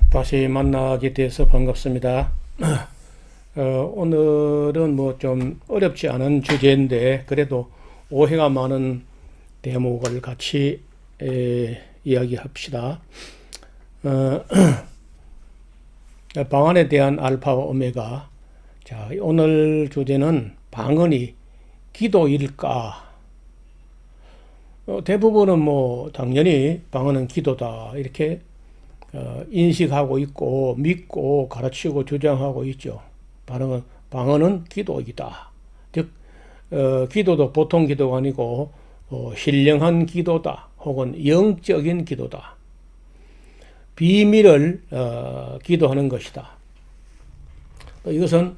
다시 만나게 돼서 반갑습니다. 오늘은 뭐 좀 어렵지 않은 주제인데 그래도 오해가 많은 대목을 같이 이야기합시다. 어, 방언에 대한 알파와 오메가. 자, 오늘 주제는 방언이 기도일까? 대부분은 뭐 당연히 방언은 기도다 이렇게 인식하고 있고 믿고 가르치고 주장하고 있죠. 방언은 기도이다. 즉 기도도 보통 기도가 아니고 신령한 기도다. 혹은 영적인 기도다. 비밀을 기도하는 것이다. 이것은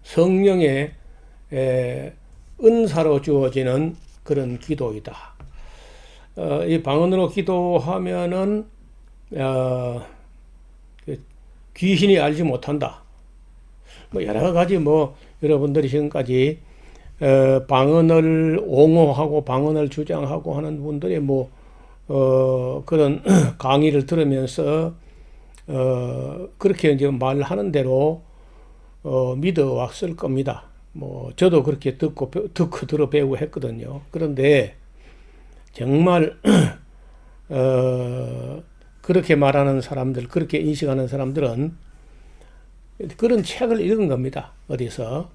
성령의 은사로 주어지는 그런 기도이다. 이 방언으로 기도하면은 귀신이 알지 못한다. 뭐 여러 가지 뭐 여러분들이 지금까지 방언을 옹호하고 방언을 주장하고 하는 분들의 뭐 그런 강의를 들으면서 그렇게 이제 말하는 대로 믿어 왔을 겁니다. 뭐 저도 그렇게 듣고 들어 배우고 했거든요. 그런데 정말 그렇게 말하는 사람들, 그렇게 인식하는 사람들은 그런 책을 읽은 겁니다. 어디서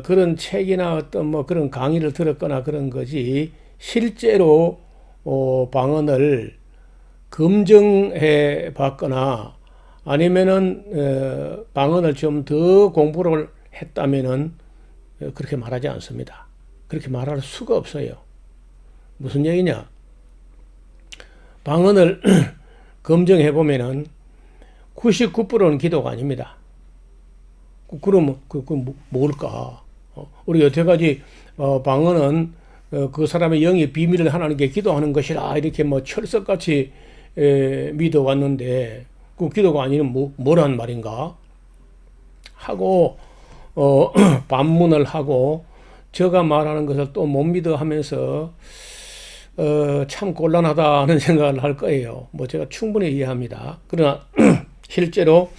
그런 책이나 어떤 뭐 그런 강의를 들었거나 그런 거지 실제로 방언을 검증해 봤거나 아니면은 방언을 좀 더 공부를 했다면은 그렇게 말하지 않습니다. 그렇게 말할 수가 없어요. 무슨 얘기냐? 방언을 검증해 보면은 99%는 기도가 아닙니다. 그러면 뭘까? 우리 여태까지 방언은 그 사람의 영의 비밀을 하나님께 기도하는 것이라 이렇게 뭐 철석같이 믿어왔는데 그 기도가 아니면 뭐란 말인가? 하고 반문을 하고 저가 말하는 것을 또 못 믿어 하면서 참 곤란하다는 생각을 할 거예요. 뭐 제가 충분히 이해합니다. 그러나 실제로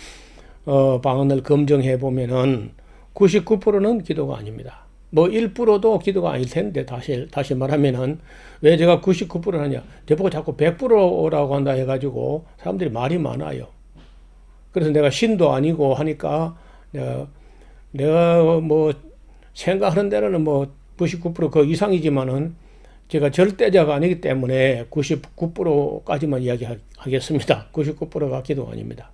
방언을 검증해 보면은 99%는 기도가 아닙니다. 뭐 1%도 기도가 아닐 텐데 다시 말하면은 왜 제가 99% 하냐? 저보고 자꾸 100%라고 한다 해가지고 사람들이 말이 많아요. 그래서 내가 신도 아니고 하니까 내가 뭐 생각하는 대로는 뭐 99%그 이상이지만은 제가 절대자가 아니기 때문에 99%까지만 이야기하겠습니다. 99%가 기도가 아닙니다.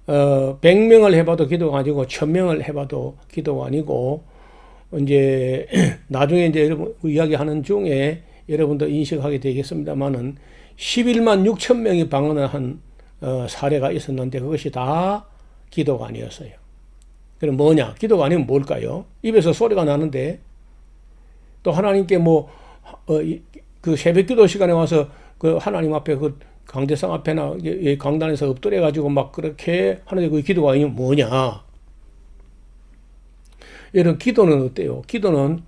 100명을 해봐도 기도가 아니고 1000명을 해봐도 기도가 아니고 이제 나중에 이제 여러분 이야기하는 중에 여러분도 인식하게 되겠습니다만은 11만 6천 명이 방언을 한 사례가 있었는데 그것이 다 기도가 아니었어요. 그럼 뭐냐? 기도가 아니면 뭘까요? 입에서 소리가 나는데 또 하나님께 뭐 그 새벽 기도 시간에 와서 그 하나님 앞에 그 강대상 앞에나 강단에서 엎드려 가지고 막 그렇게 하는데 그 기도가 아니면 뭐냐? 이런 기도는 어때요? 기도는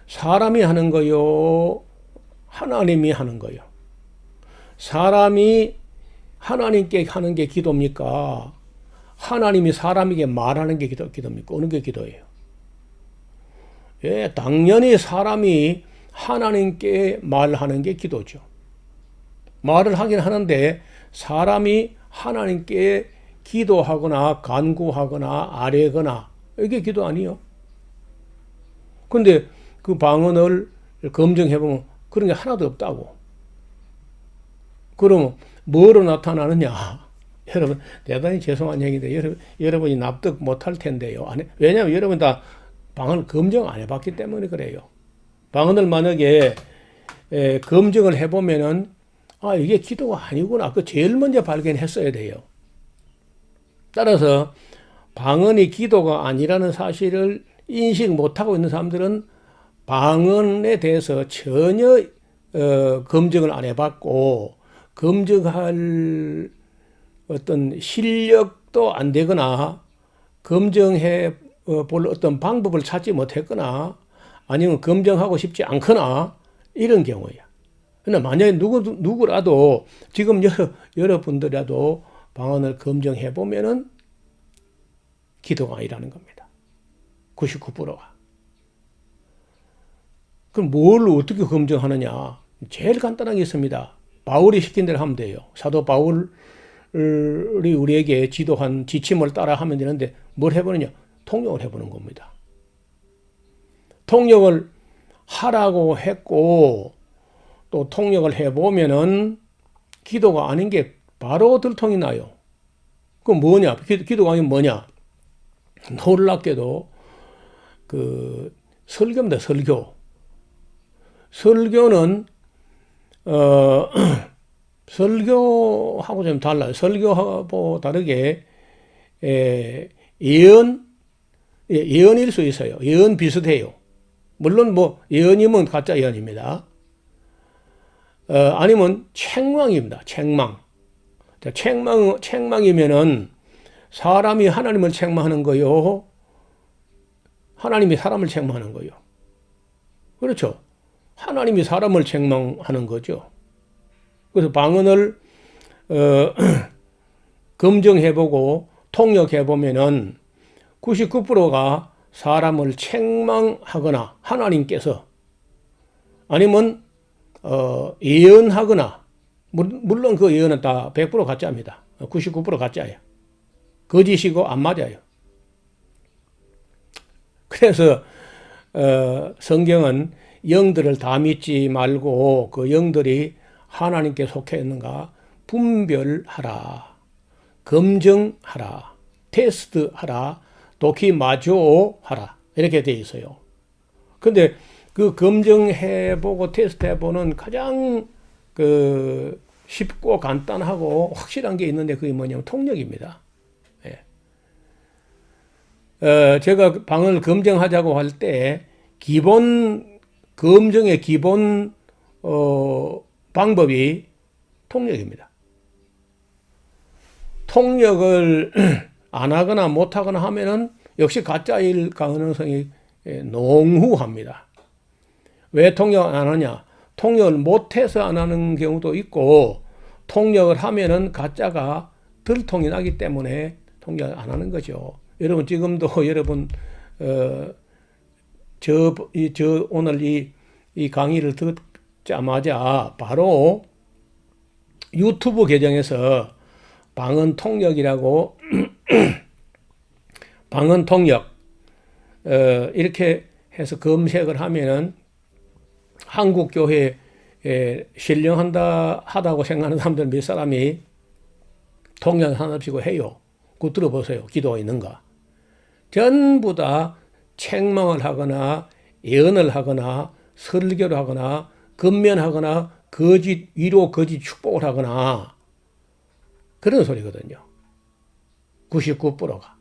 사람이 하는 거요, 하나님이 하는 거요. 사람이 하나님께 하는 게 기도입니까? 하나님이 사람에게 말하는 게 기도입니까? 어느 게 기도예요? 예, 당연히 사람이 하나님께 말하는 게 기도죠. 말을 하긴 하는데 사람이 하나님께 기도하거나 간구하거나 아뢰거나 이게 기도 아니요. 근데 그 방언을 검증해보면 그런 게 하나도 없다고. 그러면 뭐로 나타나느냐? 여러분 대단히 죄송한 얘기인데 여러분이 납득 못할 텐데요. 왜냐하면 여러분 다 방언을 검증 안 해봤기 때문에 그래요. 방언을 만약에 검증을 해보면은 이게 기도가 아니구나. 그 제일 먼저 발견했어야 돼요. 따라서 방언이 기도가 아니라는 사실을 인식 못하고 있는 사람들은 방언에 대해서 전혀 검증을 안 해봤고 검증할 어떤 실력도 안 되거나 검증해 볼 어떤 방법을 찾지 못했거나 아니면 검증하고 싶지 않거나 이런 경우야. 근데 만약에 누구라도 지금 여러분들이라도 방언을 검증해 보면은 기도가 아니라는 겁니다. 99%가. 그럼 뭘 어떻게 검증하느냐? 제일 간단하게 있습니다. 바울이 시킨 대로 하면 돼요. 사도 바울이 우리에게 지도한 지침을 따라 하면 되는데 뭘 해보느냐? 통역을 해보는 겁니다. 통역을 하라고 했고 또 통역을 해보면은 기도가 아닌 게 바로 들통이 나요. 그럼 뭐냐? 기도가 아니면 뭐냐? 놀랍게도 설교입니다. 설교는 설교하고 좀 달라요. 설교하고 다르게 예언일 수 있어요. 예언 비슷해요. 물론 뭐 예언이면 가짜 예언입니다. 아니면 책망입니다. 책망. 책망이면은 사람이 하나님을 책망하는 거요. 하나님이 사람을 책망하는 거요. 그렇죠. 하나님이 사람을 책망하는 거죠. 그래서 방언을 검증해보고 통역해보면은 99%가 사람을 책망하거나 하나님께서 아니면 예언하거나 물론 그 예언은 다 100% 가짜입니다. 99% 가짜예요. 거짓이고 안 맞아요. 그래서 성경은 영들을 다 믿지 말고 그 영들이 하나님께 속해 있는가 분별하라, 검증하라, 테스트하라, 도키마조하라 이렇게 돼 있어요. 근데 그 검증해보고 테스트해보는 가장 쉽고 간단하고 확실한 게 있는데 그게 뭐냐면 통역입니다. 제가 방언을 검증하자고 할 때 검증의 기본 방법이 통역입니다. 통역을 안 하거나 못 하거나 하면은 역시 가짜일 가능성이 농후합니다. 왜 통역 안 하냐? 통역을 못해서 안 하는 경우도 있고 통역을 하면은 가짜가 들통이 나기 때문에 통역을 안 하는 거죠. 여러분 지금도 여러분 오늘 이 강의를 듣자마자 바로 유튜브 계정에서 방언 통역이라고 방언 통역 이렇게 해서 검색을 하면은 한국 교회에 신령하다고 생각하는 사람들 몇 사람이 통역 하나씩고 해요. 그거 들어보세요. 기도가 있는가? 전부 다 책망을 하거나 예언을 하거나 설교를 하거나 건면하거나 거짓 위로 거짓 축복을 하거나 그런 소리거든요. 99%가.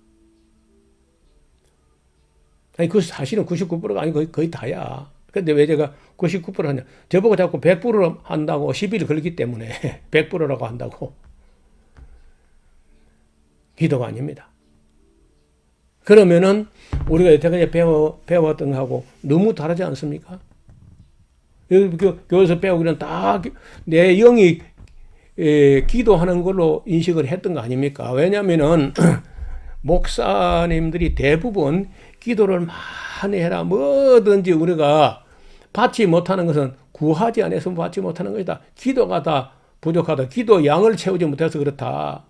아니 그 사실은 99%가 아니고 거의 다야. 근데 왜 제가 99% 하냐? 저보고 자꾸 100% 한다고 시비를 걸기 때문에 100%라고 한다고. 기도가 아닙니다. 그러면은 우리가 여태까지 배웠던 거하고 너무 다르지 않습니까? 여기 교회에서 배우기는 다 내 영이 기도하는 걸로 인식을 했던 거 아닙니까? 왜냐면은 목사님들이 대부분 기도를 많이 해라. 뭐든지 우리가 받지 못하는 것은 구하지 않아서 받지 못하는 것이다. 기도가 다 부족하다. 기도 양을 채우지 못해서 그렇다.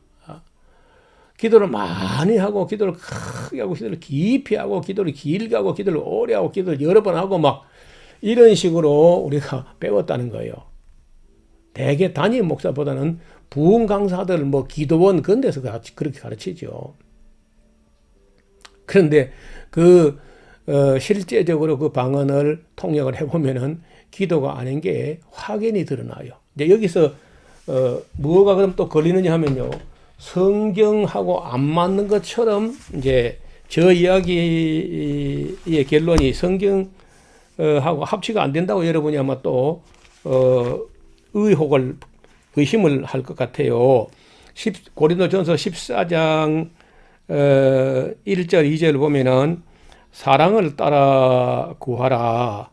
기도를 많이 하고 기도를 크게 하고 기도를 깊이 하고 기도를 길게 하고 기도를 오래 하고 기도를 여러 번 하고 막 이런 식으로 우리가 배웠다는 거예요. 대개 담임 목사보다는 부흥 강사들 뭐 기도원 그런 데서 그렇게 가르치죠. 그런데 실제적으로 그 방언을 통역을 해보면은 기도가 아닌 게 확연히 드러나요. 이제 여기서 뭐가 그럼 또 걸리느냐 하면요. 성경하고 안 맞는 것처럼 이제 저 이야기의 결론이 성경하고 합치가 안 된다고 여러분이 아마 또 의심을 할 것 같아요. 고린도전서 14장 1절 2절을 보면은 사랑을 따라 구하라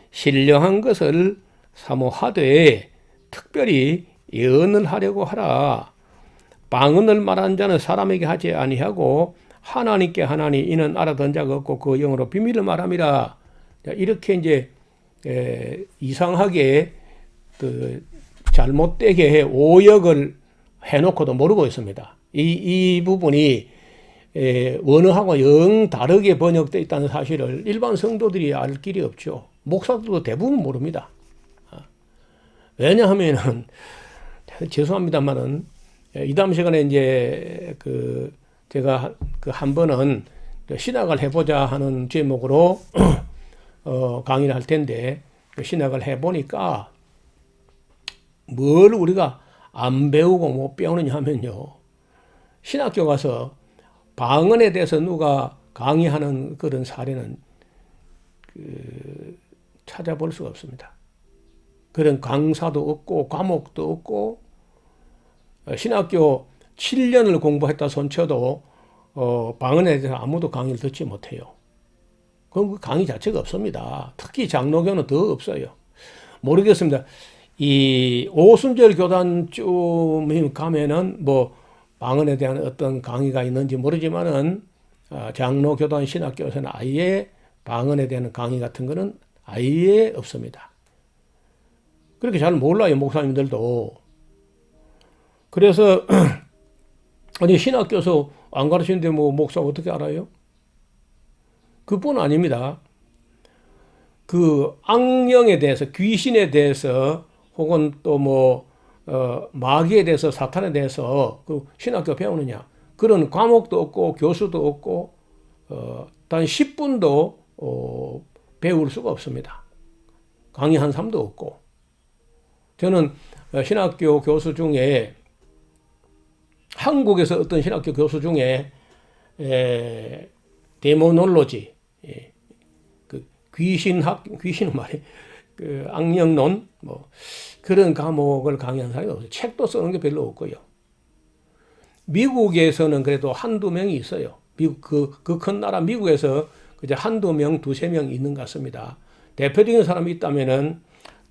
신령한 것을 사모하되 특별히 예언을 하려고 하라. 방언을 말하는 자는 사람에게 하지 아니하고 하나님께 하나니 이는 알아듣는 자가 없고 그 영으로 비밀을 말함이라. 이렇게 이제 이상하게 그 잘못되게 오역을 해놓고도 모르고 있습니다. 이 부분이 원어하고 영 다르게 번역되어 있다는 사실을 일반 성도들이 알 길이 없죠. 목사들도 대부분 모릅니다. 왜냐하면은 죄송합니다만은 이 다음 시간에 이제 제가 한 번은 신학을 해보자 하는 제목으로 강의를 할 텐데 신학을 해보니까 뭘 우리가 안 배우고 못 배우느냐 하면요. 신학교 가서 방언에 대해서 누가 강의하는 그런 사례는 찾아볼 수가 없습니다. 그런 강사도 없고 과목도 없고 신학교 7년을 공부했다 손쳐도 방언에 대해서 아무도 강의를 듣지 못해요. 그럼 그 강의 자체가 없습니다. 특히 장로교는 더 없어요. 모르겠습니다. 이 오순절 교단쯤 가면은 뭐 방언에 대한 어떤 강의가 있는지 모르지만은 장로 교단 신학교에서는 아예 방언에 대한 강의 같은 거는 아예 없습니다. 그렇게 잘 몰라요, 목사님들도. 그래서 아니 신학교에서 안 가르치는데 뭐 목사 어떻게 알아요? 그뿐 아닙니다. 그 악령에 대해서, 귀신에 대해서 혹은 또 뭐 마귀에 대해서, 사탄에 대해서 그 신학교 배우느냐? 그런 과목도 없고 교수도 없고 단 10분도 배울 수가 없습니다. 강의한 사람도 없고. 저는 신학교 교수 중에 한국에서 어떤 신학교 교수 중에 데모놀로지, 그 귀신은 말이에요. 그 악령론 뭐 그런 과목을 강의한 사람이 없어요. 책도 쓰는 게 별로 없고요. 미국에서는 그래도 한두 명이 있어요. 미국 그 큰 나라 미국에서 그저 한두 명, 두세 명 있는 것 같습니다. 대표적인 사람이 있다면은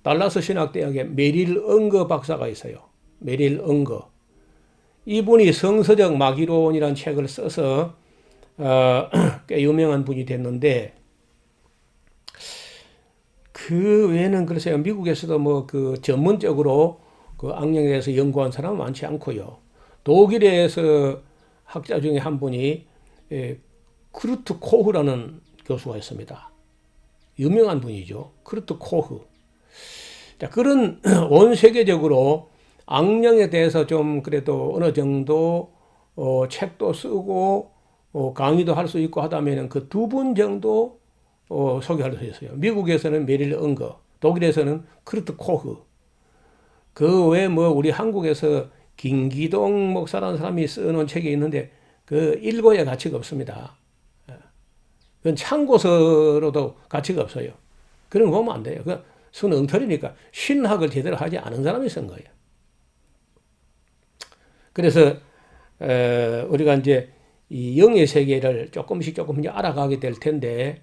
달라스 신학대학의 메릴 엉거 박사가 있어요. 메릴 엉거. 이분이 성서적 마귀론이라는 책을 써서 꽤 유명한 분이 됐는데 그 외에는 글쎄요, 미국에서도 뭐 그 전문적으로 그 악령에 대해서 연구한 사람은 많지 않고요. 독일에서 학자 중에 한 분이 크루트 코흐라는 교수가 있습니다. 유명한 분이죠. 크루트 코흐. 자, 그런 온 세계적으로 악령에 대해서 좀 그래도 어느 정도 책도 쓰고 강의도 할 수 있고 하다면 그 두 분 정도 소개할 수 있어요. 미국에서는 메릴 엉거, 독일에서는 크루트 코흐. 그 외에 뭐 우리 한국에서 김기동 목사라는 사람이 써놓은 책이 있는데 그 읽어야 가치가 없습니다. 그건 참고서로도 가치가 없어요. 그런 거 보면 안 돼요. 그 수는 엉터리니까 신학을 제대로 하지 않은 사람이 쓴 거예요. 그래서 우리가 이제 이 영의 세계를 조금씩 알아가게 될 텐데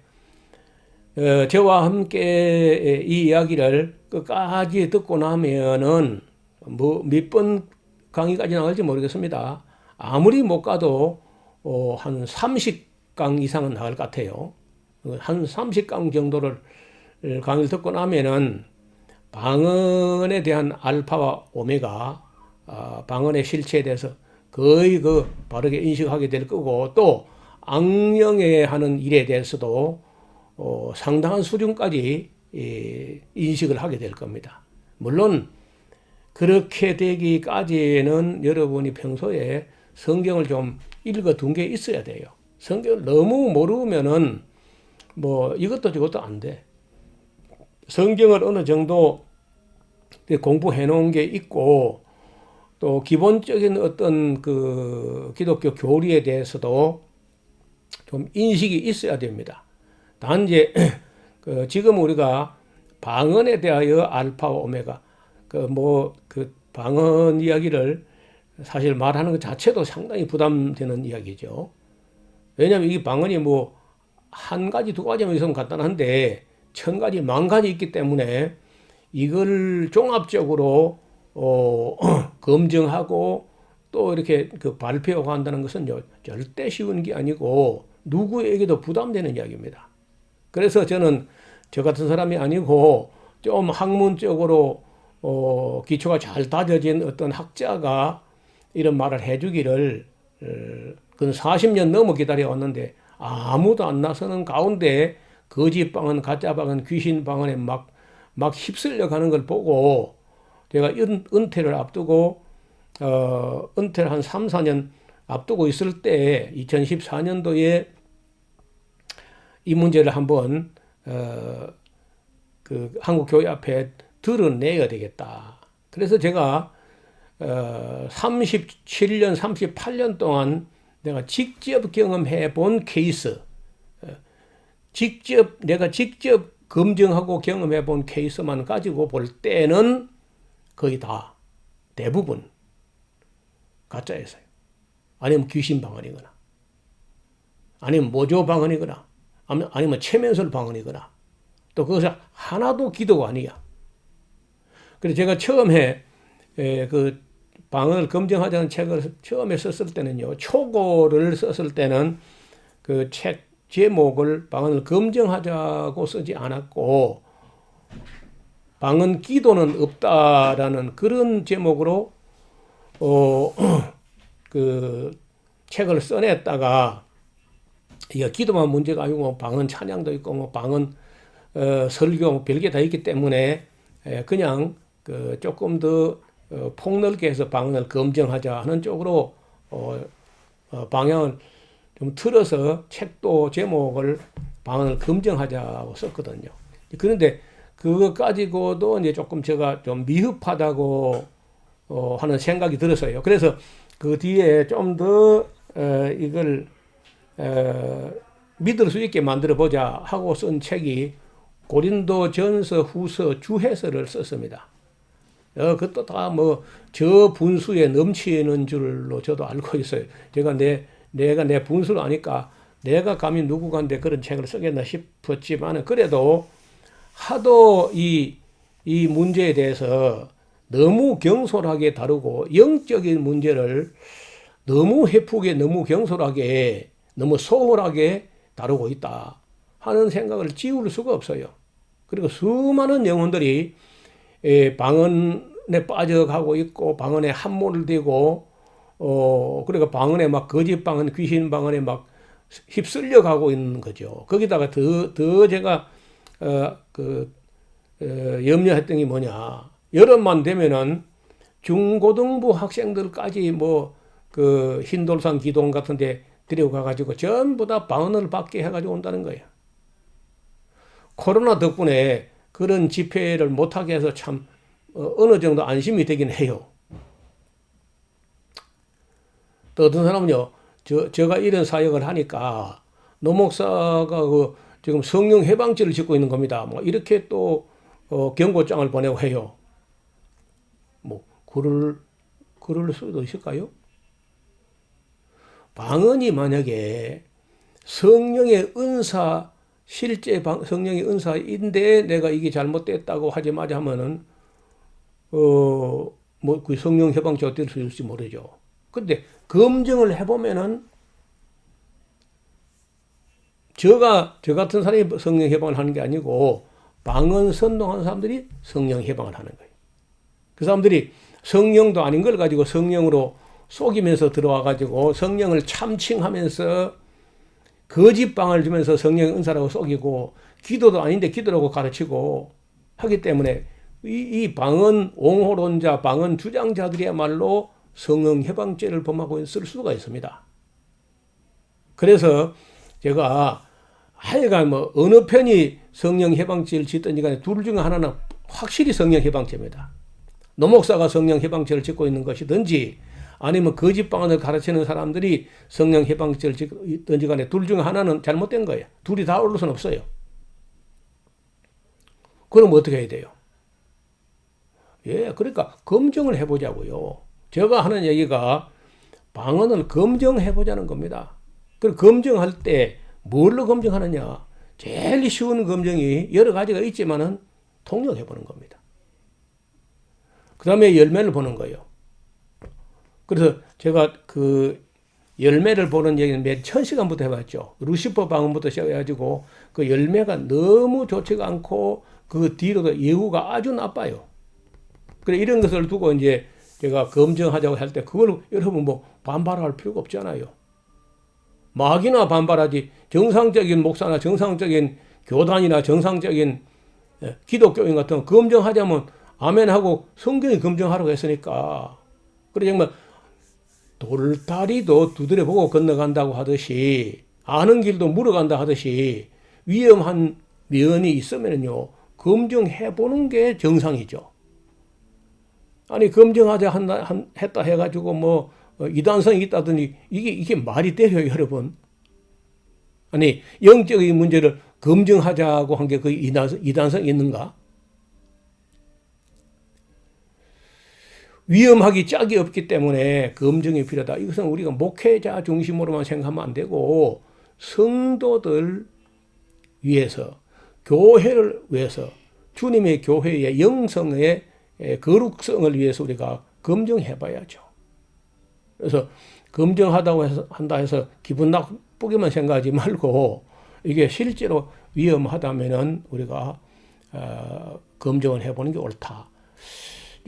저와 함께 이 이야기를 끝까지 듣고 나면은 뭐 몇 번 강의까지 나갈지 모르겠습니다. 아무리 못 가도 한 30강 이상은 나갈 것 같아요. 한 30강 정도를 강의를 듣고 나면은 방언에 대한 알파와 오메가, 방언의 실체에 대해서 거의 바르게 인식하게 될 거고, 또 악령에 하는 일에 대해서도 상당한 수준까지 인식을 하게 될 겁니다. 물론 그렇게 되기까지는 여러분이 평소에 성경을 좀 읽어둔 게 있어야 돼요. 성경을 너무 모르면은 뭐 이것도 저것도 안 돼. 성경을 어느 정도 공부해 놓은 게 있고, 또 기본적인 어떤 그 기독교 교리에 대해서도 좀 인식이 있어야 됩니다. 단지 지금 우리가 방언에 대하여 알파와 오메가 그 방언 이야기를 사실 말하는 것 자체도 상당히 부담되는 이야기죠. 왜냐하면 이 방언이 뭐 한 가지 두 가지만 있으면 간단한데 1000가지 만 가지 있기 때문에 이걸 종합적으로 검증하고 또 이렇게 그 발표하고 한다는 것은요, 절대 쉬운 게 아니고 누구에게도 부담되는 이야기입니다. 그래서 저는 저 같은 사람이 아니고 좀 학문적으로 기초가 잘 다져진 어떤 학자가 이런 말을 해주기를 그 40년 넘어 기다려왔는데 아무도 안 나서는 가운데 거짓방언, 가짜방언, 귀신방언에 막 휩쓸려 가는 걸 보고 제가 은퇴를 앞두고 은퇴를 한 3, 4년 앞두고 있을 때 2014년도에 이 문제를 한번 그 한국교회 앞에 드러내야 되겠다. 그래서 제가 37년, 38년 동안 내가 직접 경험해 본 케이스, 내가 직접 검증하고 경험해 본 케이스만 가지고 볼 때는 거의 다 대부분 가짜였어요. 아니면 귀신 방언이거나, 아니면 모조 방언이거나, 아니면 최면술 방언이거나, 또 그것이 하나도 기도가 아니야. 그래서 제가 처음에 그 방언을 검증하자는 책을 처음에 썼을 때는요, 초고를 썼을 때는 그 책 제목을 방언을 검증하자고 쓰지 않았고, 방언 기도는 없다라는 그런 제목으로 그 책을 써냈다가, 이게 기도만 문제가 아니고 뭐 방언 찬양도 있고 뭐 방언 설교 별게 다 있기 때문에 그냥 그 조금 더 폭넓게 해서 방언을 검증하자 하는 쪽으로 방향을 좀 틀어서 책도 제목을 방언을 검증하자고 썼거든요. 그런데 그거 가지고도 이제 조금 제가 좀 미흡하다고 하는 생각이 들었어요. 그래서 그 뒤에 좀 더 이걸 믿을 수 있게 만들어 보자 하고 쓴 책이 고린도전서 후서 주해서를 썼습니다. 그것도 다 뭐 저 분수에 넘치는 줄로 저도 알고 있어요. 내가 내 분수를 아니까 내가 감히 누구간데 그런 책을 쓰겠나 싶었지만, 그래도 하도 이 문제에 대해서 너무 경솔하게 다루고 영적인 문제를 너무 해프게, 너무 경솔하게, 너무 소홀하게 다루고 있다 하는 생각을 지울 수가 없어요. 그리고 수많은 영혼들이 방언에 빠져가고 있고 방언에 함몰을 되고 그러니까 방언에 막 거짓 방언, 귀신 방언에 막 휩쓸려 가고 있는 거죠. 거기다가 더 제가 염려했던 게 뭐냐, 여름만 되면은 중고등부 학생들까지 뭐 그 흰돌산 기동 같은데 데려가가지고 전부 다 방언을 받게 해가지고 온다는 거예요. 코로나 덕분에 그런 집회를 못하게 해서 참 어느 정도 안심이 되긴 해요. 또 어떤 사람은요, 제가 이런 사역을 하니까 노 목사가 그 지금 성령 해방죄를 짓고 있는 겁니다. 뭐 이렇게 또 경고장을 보내고 해요. 뭐 그럴 수도 있을까요? 방언이 만약에 성령의 은사, 실제 성령의 은사인데 내가 이게 잘못됐다고 하자마자 하면은 뭐 그 성령 해방죄 어떨 수 있을지 모르죠. 근데 검증을 해보면은 저 같은 사람이 성령 해방을 하는 게 아니고 방언 선동하는 사람들이 성령 해방을 하는 거예요. 그 사람들이 성령도 아닌 걸 가지고 성령으로 속이면서 들어와가지고 성령을 참칭하면서 거짓방을 주면서 성령의 은사라고 속이고 기도도 아닌데 기도라고 가르치고 하기 때문에 이 방언 옹호론자, 방언 주장자들이야말로 성령 해방죄를 범하고 있을 수가 있습니다. 그래서 제가 하여간 뭐 어느 편이 성령 해방죄를 짓든지 간에 둘 중에 하나는 확실히 성령 해방죄입니다. 노 목사가 성령 해방죄를 짓고 있는 것이든지 아니면 거짓방언을 가르치는 사람들이 성령 해방죄를 짓든지 간에 둘 중에 하나는 잘못된 거예요. 둘이 다 옳을 수는 없어요. 그럼 어떻게 해야 돼요? 그러니까 검증을 해보자고요. 제가 하는 얘기가 방언을 검증해보자는 겁니다. 그리고 검증할 때 뭘로 검증하느냐? 제일 쉬운 검증이 여러 가지가 있지만은 통역해보는 겁니다. 그 다음에 열매를 보는 거예요. 그래서 제가 그 열매를 보는 얘기는 몇 천 시간부터 해봤죠. 루시퍼 방언부터 시작해가지고 그 열매가 너무 좋지가 않고 그 뒤로도 예후가 아주 나빠요. 그래 이런 것을 두고 이제 제가 검증하자고 할 때 그걸 여러분 뭐 반발할 필요가 없잖아요. 막이나 반발하지 정상적인 목사나 정상적인 교단이나 정상적인 기독교인 같은 거 검증하자면 아멘하고 성경이 검증하라고 했으니까. 그래 정말 돌다리도 두드려 보고 건너간다고 하듯이 아는 길도 물어간다 하듯이 위험한 면이 있으면요 검증해 보는 게 정상이죠. 아니 검증하자 했다 해가지고 뭐 이단성이 있다더니 이게 말이 돼요 여러분. 아니 영적인 문제를 검증하자고 한 게 그 이단성이 있는가? 위험하기 짝이 없기 때문에 검증이 필요하다. 이것은 우리가 목회자 중심으로만 생각하면 안 되고 성도들 위해서 교회를 위해서 주님의 교회의 영성의 거룩성을 위해서 우리가 검증해 봐야죠. 그래서 검증하다고 한다 해서 기분 나쁘게만 생각하지 말고 이게 실제로 위험하다면은 우리가 검증을 해보는 게 옳다.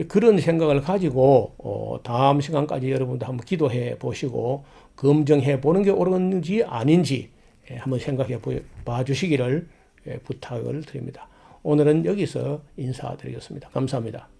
그런 생각을 가지고 다음 시간까지 여러분도 한번 기도해 보시고 검증해 보는 게 옳은지 아닌지 한번 생각해 봐 주시기를 부탁을 드립니다. 오늘은 여기서 인사드리겠습니다. 감사합니다.